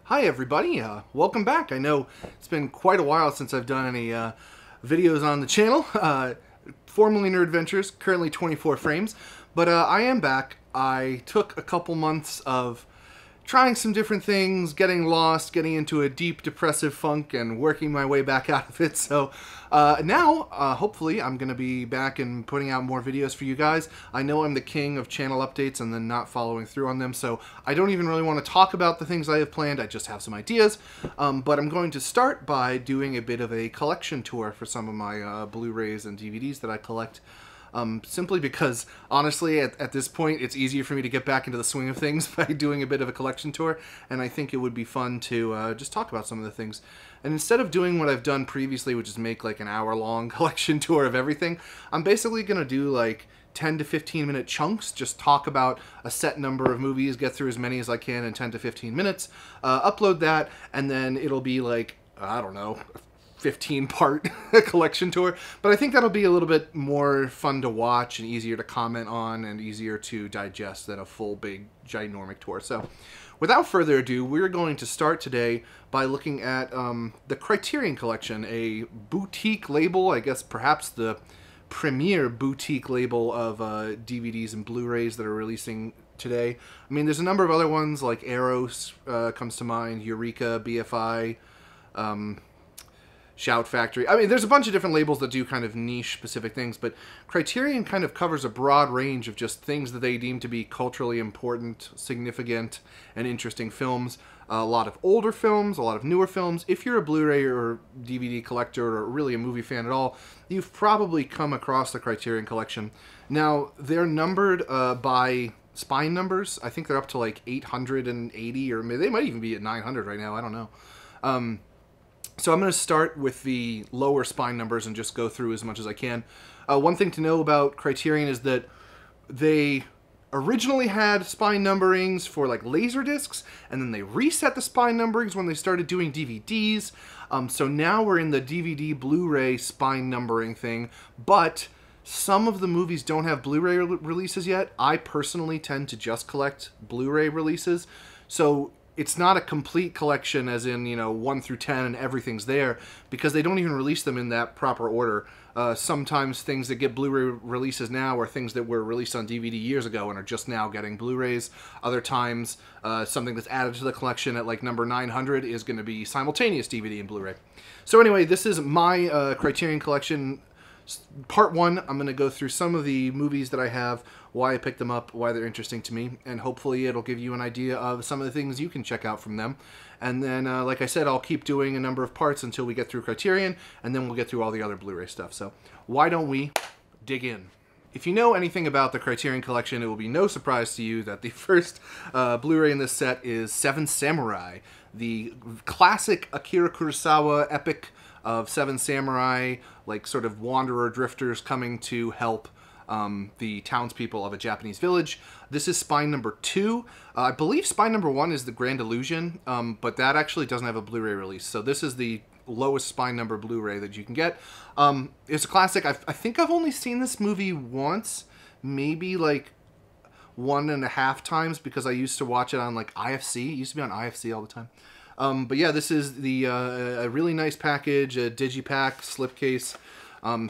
Hi everybody, welcome back. I know it's been quite a while since I've done any videos on the channel. Formerly Nerd Adventures, currently 24 frames, but I am back. I took a couple months of trying some different things, getting lost, getting into a deep depressive funk, and working my way back out of it. So now, hopefully, I'm going to be back and putting out more videos for you guys. I know I'm the king of channel updates and then not following through on them, so I don't even really want to talk about the things I have planned. I just have some ideas. But I'm going to start by doing a bit of a collection tour for some of my Blu-rays and DVDs that I collect. Simply because, honestly, at this point, it's easier for me to get back into the swing of things by doing a bit of a collection tour, and I think it would be fun to just talk about some of the things. And instead of doing what I've done previously, which is make like an hour-long collection tour of everything, I'm basically going to do like 10 to 15 minute chunks, just talk about a set number of movies, get through as many as I can in 10 to 15 minutes, upload that, and then it'll be like, I don't know, 15-part collection tour, but I think that'll be a little bit more fun to watch and easier to comment on and easier to digest than a full big ginormic tour. So without further ado, we're going to start today by looking at the Criterion Collection, a boutique label, I guess perhaps the premier boutique label of DVDs and Blu-rays that are releasing today. I mean, there's a number of other ones like Eros comes to mind, Eureka, BFI, Shout Factory. I mean, there's a bunch of different labels that do kind of niche-specific things, but Criterion kind of covers a broad range of just things that they deem to be culturally important, significant, and interesting films. A lot of older films, a lot of newer films. If you're a Blu-ray or DVD collector or really a movie fan at all, you've probably come across the Criterion Collection. Now, they're numbered by spine numbers. I think they're up to like 880, or maybe they might even be at 900 right now. I don't know. So I'm going to start with the lower spine numbers and just go through as much as I can. One thing to know about Criterion is that they originally had spine numberings for like laser discs, and then they reset the spine numberings when they started doing DVDs. So now we're in the DVD Blu-ray spine numbering thing, but some of the movies don't have Blu-ray releases yet. I personally tend to just collect Blu-ray releases, so it's not a complete collection as in, you know, 1 through 10 and everything's there, because they don't even release them in that proper order. Sometimes things that get Blu-ray releases now are things that were released on DVD years ago and are just now getting Blu-rays. Other times, something that's added to the collection at like number 900 is going to be simultaneous DVD and Blu-ray. So anyway, this is my Criterion Collection Part 1. I'm going to go through some of the movies that I have, why I picked them up, why they're interesting to me, and hopefully it'll give you an idea of some of the things you can check out from them. And then, like I said, I'll keep doing a number of parts until we get through Criterion, and then we'll get through all the other Blu-ray stuff. So why don't we dig in? If you know anything about the Criterion Collection, it will be no surprise to you that the first Blu-ray in this set is Seven Samurai, the classic Akira Kurosawa epic of Seven Samurai, like sort of wanderer drifters coming to help the townspeople of a Japanese village. This is spine number 2. I believe spine number 1 is the Grand Illusion, but that actually doesn't have a Blu-ray release. So this is the lowest spine number Blu-ray that you can get. It's a classic. I think I've only seen this movie once, maybe like 1.5 times, because I used to watch it on like IFC. It used to be on IFC all the time. But yeah, this is the a really nice package, a digipack, slipcase.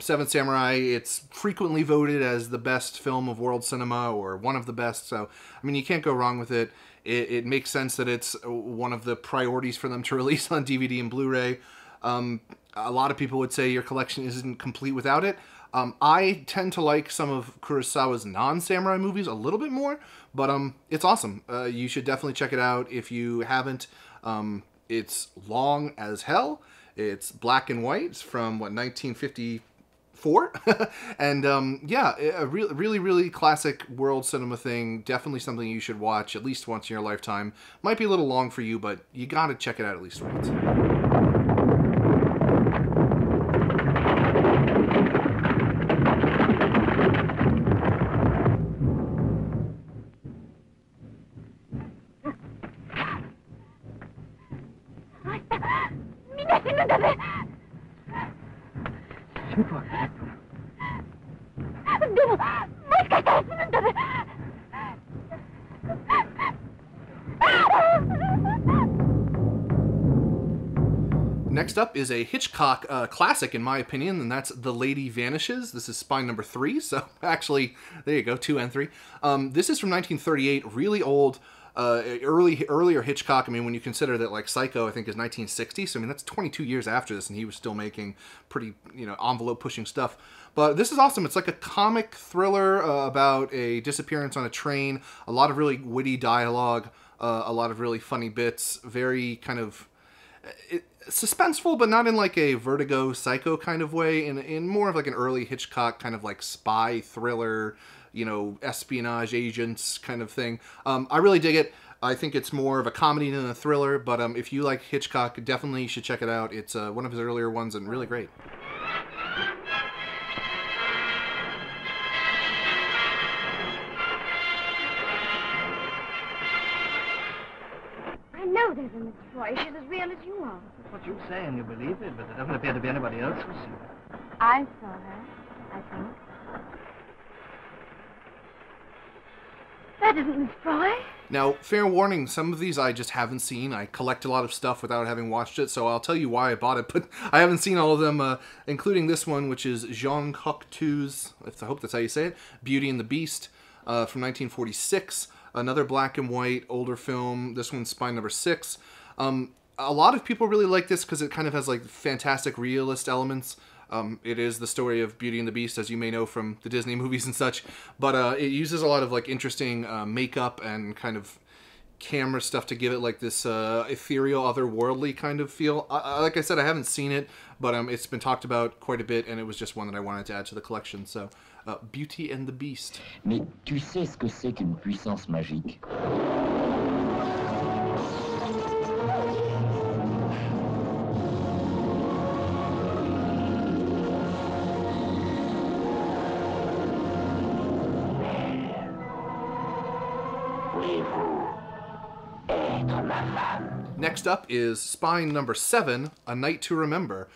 Seven Samurai, it's frequently voted as the best film of world cinema, or one of the best, so, I mean, you can't go wrong with it. It makes sense that it's one of the priorities for them to release on DVD and Blu-ray. A lot of people would say your collection isn't complete without it. I tend to like some of Kurosawa's non-samurai movies a little bit more, but it's awesome. You should definitely check it out if you haven't. It's long as hell. It's black and white. It's from, what, 1954? And, yeah, a really classic world cinema thing. Definitely something you should watch at least once in your lifetime. Might be a little long for you, but you gotta check it out at least once. Next up is a Hitchcock classic, in my opinion, and that's The Lady Vanishes. This is Spine number 3, so actually, there you go, 2 and 3. This is from 1938, really old, earlier Hitchcock. I mean, when you consider that, like, Psycho, I think, is 1960, so I mean, that's 22 years after this, and he was still making pretty, envelope-pushing stuff. But this is awesome. It's like a comic thriller about a disappearance on a train, a lot of really witty dialogue, a lot of really funny bits, very kind of suspenseful, but not in like a Vertigo Psycho kind of way, in more of like an early Hitchcock kind of like spy thriller, espionage agents kind of thing. I really dig it. I think it's more of a comedy than a thriller, but if you like Hitchcock, definitely you should check it out. It's one of his earlier ones and really great. I know there's a Miss Roy. She's as real as you are. That's what you say, and you believe it, but there doesn't appear to be anybody else who's seen her. I saw her, I think. That isn't Miss Roy. Now, fair warning, some of these I just haven't seen. I collect a lot of stuff without having watched it, so I'll tell you why I bought it, but I haven't seen all of them, including this one, which is Jean Cocteau's, I hope that's how you say it, Beauty and the Beast, from 1946. Another black and white, older film. This one's Spine number 6. A lot of people really like this because it kind of has like fantastic realist elements. It is the story of Beauty and the Beast, as you may know from the Disney movies and such. But it uses a lot of like interesting makeup and kind of camera stuff to give it like this ethereal, otherworldly kind of feel. Like I said, I haven't seen it, but it's been talked about quite a bit, and it was just one that I wanted to add to the collection. So, Beauty and the Beast. Mais tu sais ce que c'est qu'une puissance magique? Next up is Spine number 7, A Night to Remember.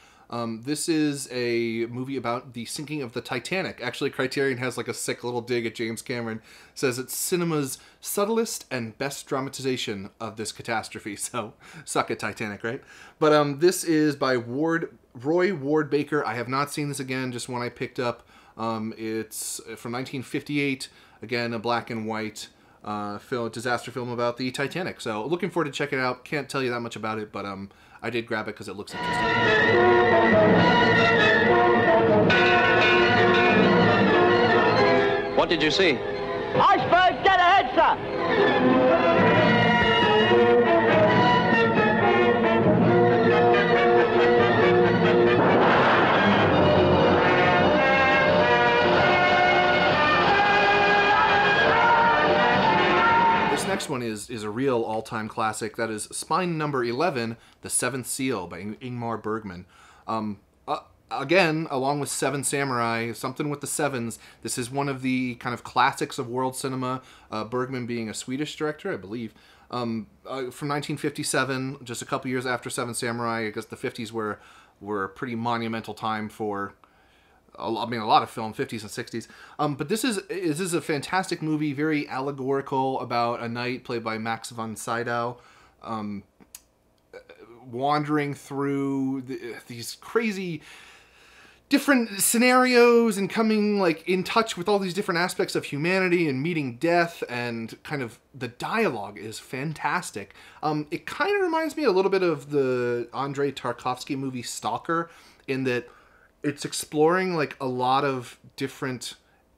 This is a movie about the sinking of the Titanic. Actually, Criterion has like a sick little dig at James Cameron. It says it's cinema's subtlest and best dramatization of this catastrophe. So, suck it, Titanic, right? But this is by Roy Ward Baker. I have not seen this again, just one I picked up. It's from 1958. Again, a black and white disaster film about the Titanic. So, looking forward to checking it out. Can't tell you that much about it, but I did grab it because it looks interesting. What did you see? Iceberg, get ahead, sir! Next one is a real all-time classic. That is Spine number 11, The Seventh Seal by Ingmar Bergman. Again, along with Seven Samurai, something with the sevens, this is one of the kind of classics of world cinema, Bergman being a Swedish director, I believe. From 1957, just a couple years after Seven Samurai. I guess the 50s were a pretty monumental time for a lot of film, 50s and 60s. But this is a fantastic movie, very allegorical about a knight played by Max von Sydow, wandering through these crazy different scenarios and coming like in touch with all these different aspects of humanity and meeting death, and kind of the dialogue is fantastic. It kind of reminds me a little bit of the Andrei Tarkovsky movie Stalker, in that it's exploring like a lot of different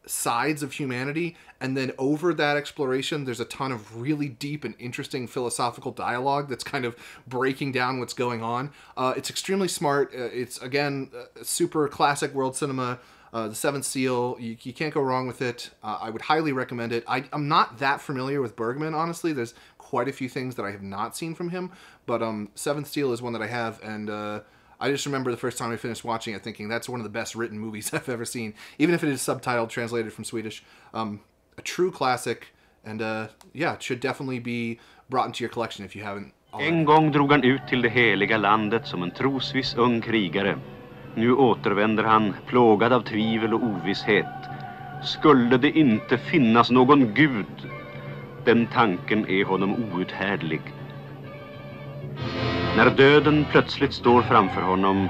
sides of humanity, and then over that exploration there's a ton of really deep and interesting philosophical dialogue that's kind of breaking down what's going on. It's extremely smart. It's again super classic world cinema. The Seventh Seal, you can't go wrong with it. I would highly recommend it. I'm not that familiar with Bergman, honestly. There's quite a few things that I have not seen from him, but Seventh Seal is one that I have, and I just remember the first time I finished watching it thinking that's one of the best written movies I've ever seen, even if it is subtitled, translated from Swedish. A true classic, and yeah, it should definitely be brought into your collection if you haven't already. En gång drog han ut till det heliga landet som en trosviss ung krigare. Nu återvänder han, plågad av tvivel och ovisshet. Skulle det inte finnas någon Gud? Den tanken är honom outhärdlig. När döden plötsligt står framför honom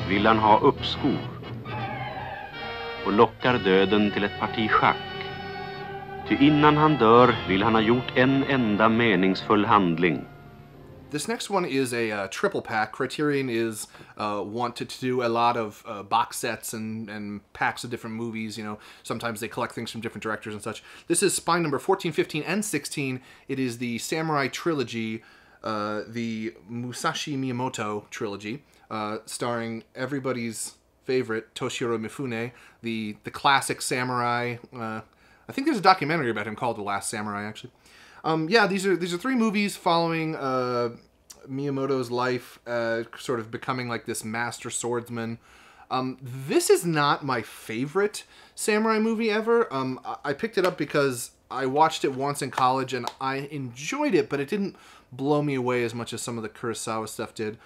vill han ha uppskov och lockar döden till ett parti schack. Ty innan han dör vill han ha gjort en enda meningsfull handling. This next one is a triple pack. Criterion is wanted to do a lot of box sets and packs of different movies. You know, sometimes they collect things from different directors and such. This is spine number 14, 15, and 16. It is the Samurai Trilogy, the Musashi Miyamoto Trilogy, starring everybody's favorite Toshiro Mifune, the classic samurai. I think there's a documentary about him called The Last Samurai, actually. Yeah, these are three movies following Miyamoto's life, sort of becoming like this master swordsman. This is not my favorite samurai movie ever. I picked it up because I watched it once in college and I enjoyed it, but it didn't blow me away as much as some of the Kurosawa stuff did.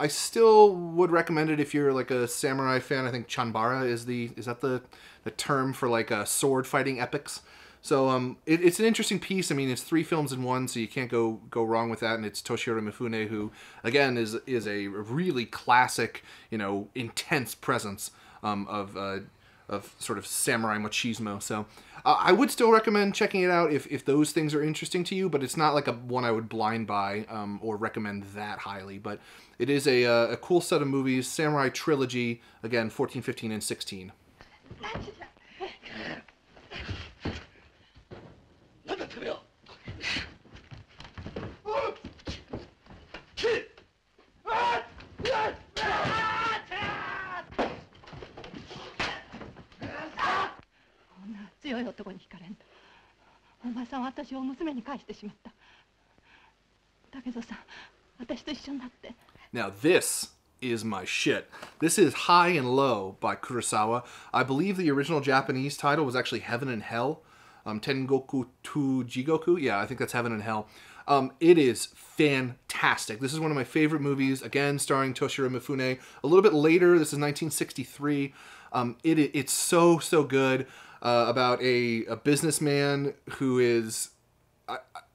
I still would recommend it if you're like a samurai fan. I think Chanbara is that the term for like sword fighting epics. So it's an interesting piece. I mean, it's 3 films in one, so you can't go wrong with that. And it's Toshiro Mifune, who again is a really classic, you know, intense presence of sort of samurai machismo. So I would still recommend checking it out if those things are interesting to you, but it's not like a one I would blind buy or recommend that highly. But it is a cool set of movies. Samurai Trilogy, again, 14, 15, and 16. Now this is my shit. This is High and Low by Kurosawa. I believe the original Japanese title was actually Heaven and Hell. Tengoku to Jigoku. Yeah, I think that's Heaven and Hell. It is fantastic. This is one of my favorite movies. Again, starring Toshiro Mifune. A little bit later, this is 1963. It's so good. About a businessman who is...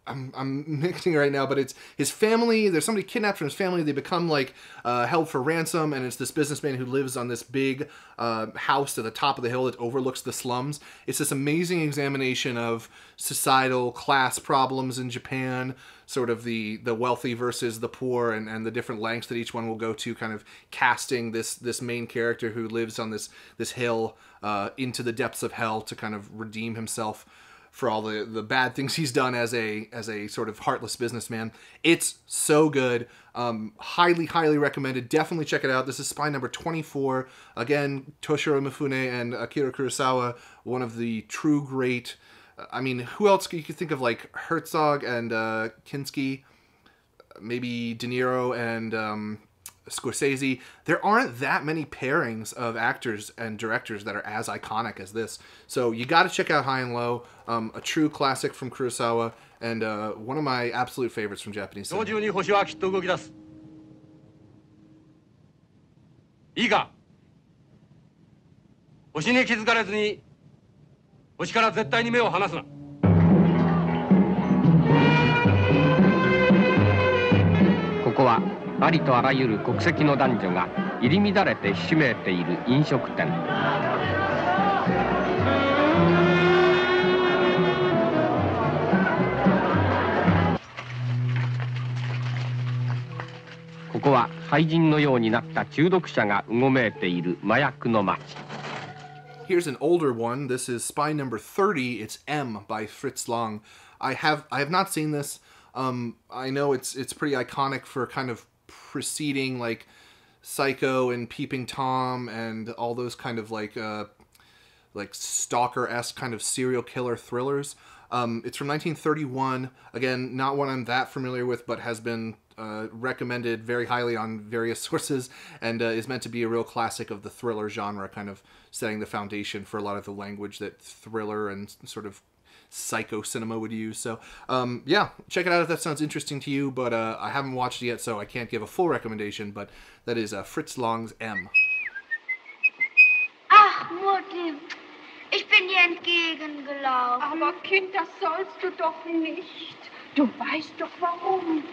I'm mixing it right now, but it's his family. There's somebody kidnapped from his family. They become like held for ransom, and it's this businessman who lives on this big house at the top of the hill that overlooks the slums. It's this amazing examination of societal class problems in Japan, sort of the wealthy versus the poor, and the different lengths that each one will go to, kind of casting this main character who lives on this hill into the depths of hell to kind of redeem himself for all the bad things he's done as a sort of heartless businessman. It's so good. Highly recommended. Definitely check it out. This is spine number 24. Again, Toshiro Mifune and Akira Kurosawa, one of the true great... I mean, who else you could think of, like Herzog and Kinski, maybe De Niro and Scorsese. There aren't that many pairings of actors and directors that are as iconic as this. So you got to check out High and Low, a true classic from Kurosawa, and one of my absolute favorites from Japanese cinema. 今日中に星はきっと動き出す。いいか。星に気づかれずに星から絶対に目を離すな。ここはありとあらゆる国籍の男女が入り乱れてひしめいている飲食店。ここは廃人のようになった中毒者がうごめいている麻薬の町。Here's an older one. This is spine number 30. It's M by Fritz Lang. I have not seen this. I know it's pretty iconic for kind of preceding like Psycho and Peeping Tom and all those kind of like stalker-esque kind of serial killer thrillers. It's from 1931. Again, not one I'm that familiar with, but has been recommended very highly on various sources, and is meant to be a real classic of the thriller genre, kind of setting the foundation for a lot of the language that thriller and sort of psycho cinema would use. So yeah, check it out if that sounds interesting to you, but I haven't watched it yet, so I can't give a full recommendation, but that is Fritz Lang's M. Ach, Mutti, ich bin dir entgegengelaufen. Aber Kind, das sollst du doch nicht. Du weißt doch warum.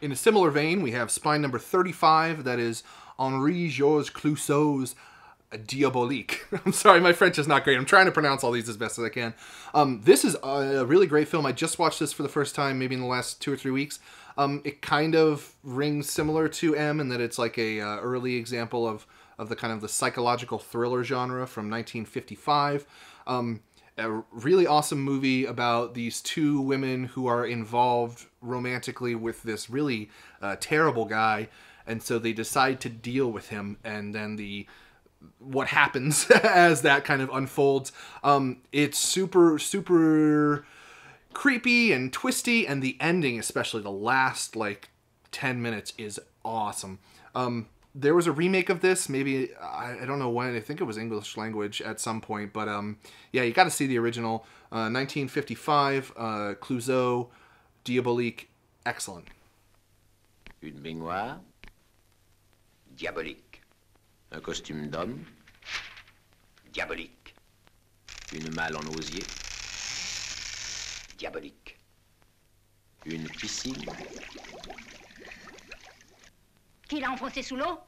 In a similar vein, we have spine number 35, that is Henri-Georges Clouzot's Diabolique. I'm sorry, my French is not great. I'm trying to pronounce all these as best as I can. This is a really great film. I just watched this for the first time, maybe in the last 2 or 3 weeks. It kind of rings similar to M in that it's like a early example of the kind of the psychological thriller genre from 1955. A really awesome movie about these two women who are involved romantically with this really terrible guy, and so they decide to deal with him, and then what happens as that kind of unfolds. It's super creepy and twisty, and the ending, especially the last like 10 minutes, is awesome. There was a remake of this, maybe, I don't know when, I think it was English language at some point, but yeah, you got to see the original. 1955, Clouzot, Diabolique, excellent. Une baignoire, diabolique. Un costume d'homme, diabolique. Une malle en osier, diabolique. Une piscine. Qui l'a enfoncé sous l'eau?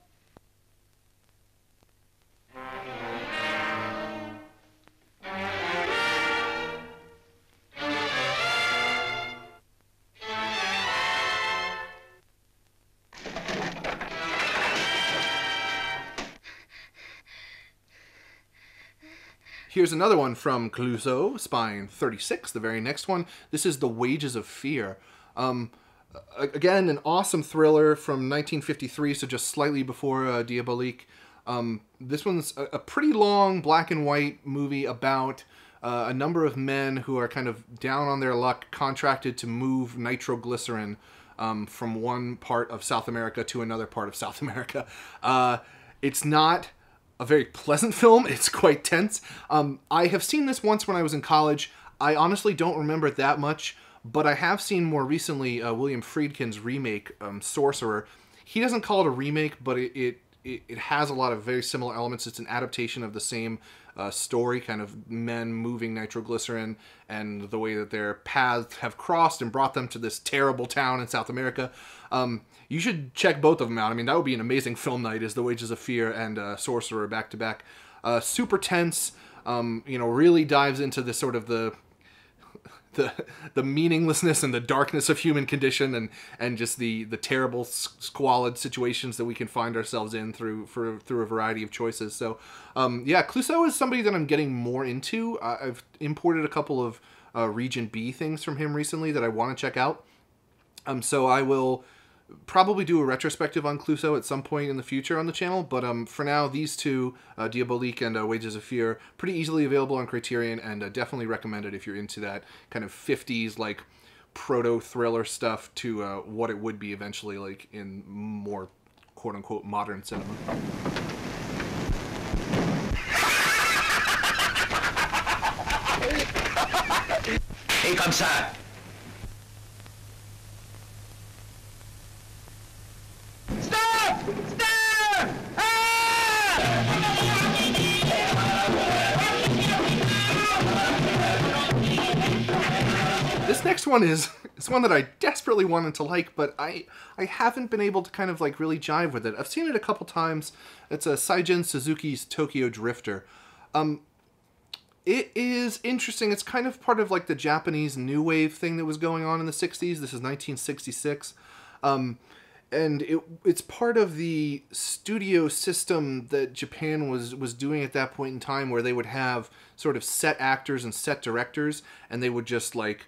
Here's another one from Clouzot, spine 36, the very next one. This is The Wages of Fear. Again, an awesome thriller from 1953, so just slightly before Diabolique. This one's a pretty long black and white movie about a number of men who are kind of down on their luck, contracted to move nitroglycerin from one part of South America to another part of South America. It's not a very pleasant film. It's quite tense. I have seen this once when I was in college. I honestly don't remember it that much, but I have seen more recently William Friedkin's remake, Sorcerer. He doesn't call it a remake, but it has a lot of very similar elements. It's an adaptation of the same story, kind of men moving nitroglycerin and the way that their paths have crossed and brought them to this terrible town in South America. You should check both of them out. I mean, that would be an amazing film night, is The Wages of Fear and Sorcerer back to back. Super tense, really dives into the sort of the meaninglessness and the darkness of human condition, and just the terrible squalid situations that we can find ourselves in through a variety of choices. So yeah, Clouzot is somebody that I'm getting more into. I've imported a couple of Region B things from him recently that I want to check out. So I will probably do a retrospective on Clouzot at some point in the future on the channel, but for now, these two, Diabolique and Wages of Fear, pretty easily available on Criterion, and definitely recommended if you're into that kind of 50s, like, proto-thriller stuff to what it would be eventually, like, in more quote-unquote modern cinema. Et comme ça. This next one is one that I desperately wanted to like, but I haven't been able to kind of like really jive with it. I've seen it a couple times. It's Seijun Suzuki's Tokyo Drifter. It is interesting. It's kind of part of like the Japanese new wave thing that was going on in the 60s. This is 1966. And it's part of the studio system that Japan was doing at that point in time, where they would have sort of set actors and set directors, and they would just like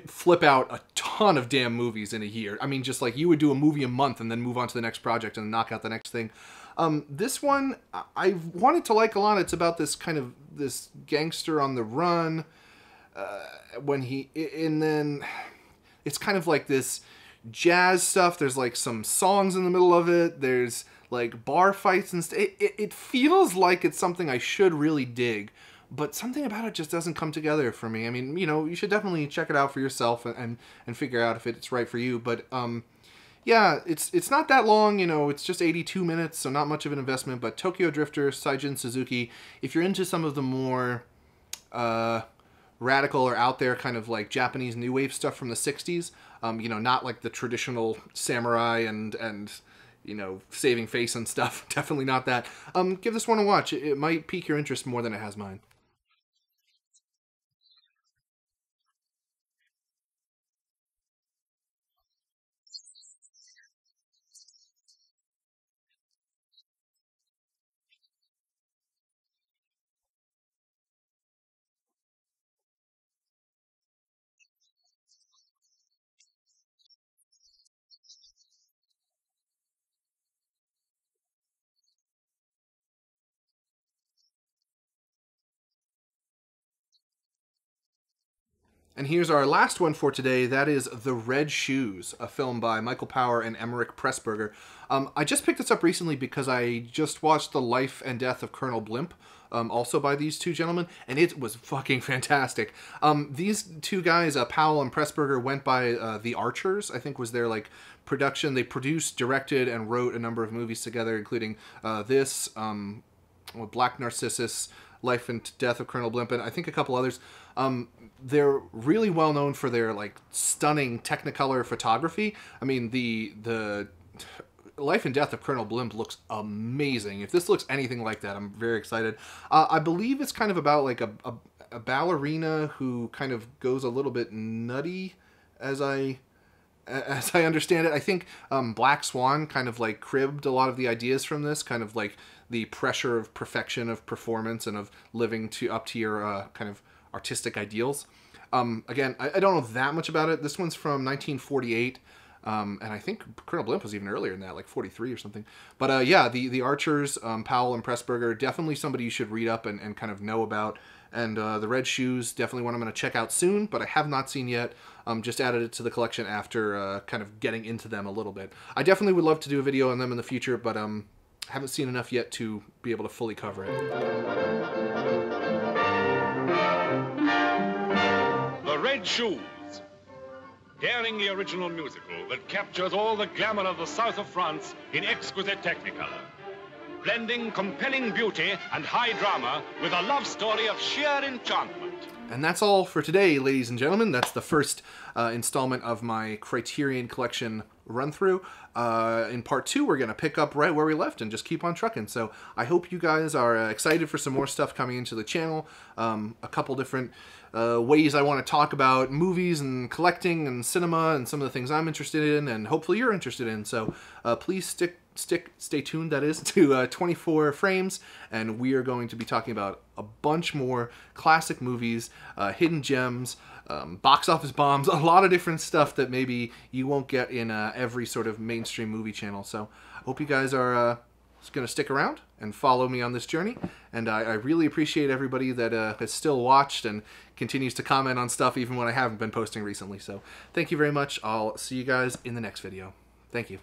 flip out a ton of damn movies in a year. I mean, just like you would do a movie a month and then move on to the next project and knock out the next thing. This one I wanted to like a lot. It's about this kind of this gangster on the run and then it's kind of like this jazz stuff. There's like some songs in the middle of it. There's like bar fights and it feels like it's something I should really dig, but something about it just doesn't come together for me. I mean, you know, you should definitely check it out for yourself and figure out if it's right for you. But yeah, it's not that long, you know, it's just 82 minutes, so not much of an investment. But Tokyo Drifter, Seijin Suzuki, if you're into some of the more radical or out there kind of like Japanese new wave stuff from the 60s, you know, not like the traditional samurai and you know, saving face and stuff, definitely not that. Give this one a watch. It might pique your interest more than it has mine. And here's our last one for today. That is The Red Shoes, a film by Michael Power and Emmerich Pressburger. I just picked this up recently because I just watched The Life and Death of Colonel Blimp, also by these two gentlemen, and it was fucking fantastic. These two guys, Powell and Pressburger, went by The Archers, I think was their like production. They produced, directed, and wrote a number of movies together, including this, Black Narcissus, Life and Death of Colonel Blimp, and I think a couple others. They're really well known for their like stunning Technicolor photography. I mean, the Life and Death of Colonel Blimp looks amazing. If this looks anything like that, I'm very excited. I believe it's kind of about like a ballerina who kind of goes a little bit nutty, as I understand it. I think Black Swan kind of like cribbed a lot of the ideas from this, kind of like the pressure of perfection of performance and of living up to your kind of artistic ideals. Again, I don't know that much about it. This one's from 1948, and I think Colonel Blimp was even earlier than that, like 43 or something. But yeah, the Archers, Powell and Pressburger, definitely somebody you should read up and kind of know about. And The Red Shoes, definitely one I'm going to check out soon, but I have not seen yet. Just added it to the collection after kind of getting into them a little bit. I definitely would love to do a video on them in the future, but haven't seen enough yet to be able to fully cover it. The Red Shoes. Daring the original musical that captures all the glamour of the south of France in exquisite Technicolor. Blending compelling beauty and high drama with a love story of sheer enchantment. And that's all for today, ladies and gentlemen. That's the first installment of my Criterion Collection run-through. In part 2, we're going to pick up right where we left and just keep on trucking. So I hope you guys are excited for some more stuff coming into the channel. A couple different ways I want to talk about movies and collecting and cinema and some of the things I'm interested in and hopefully you're interested in. So please stay tuned, that is, to 24 frames, and we are going to be talking about a bunch more classic movies, hidden gems, box office bombs, a lot of different stuff that maybe you won't get in every sort of mainstream movie channel. So I hope you guys are going to stick around and follow me on this journey, and I really appreciate everybody that has still watched and continues to comment on stuff even when I haven't been posting recently. So thank you very much. I'll see you guys in the next video. Thank you.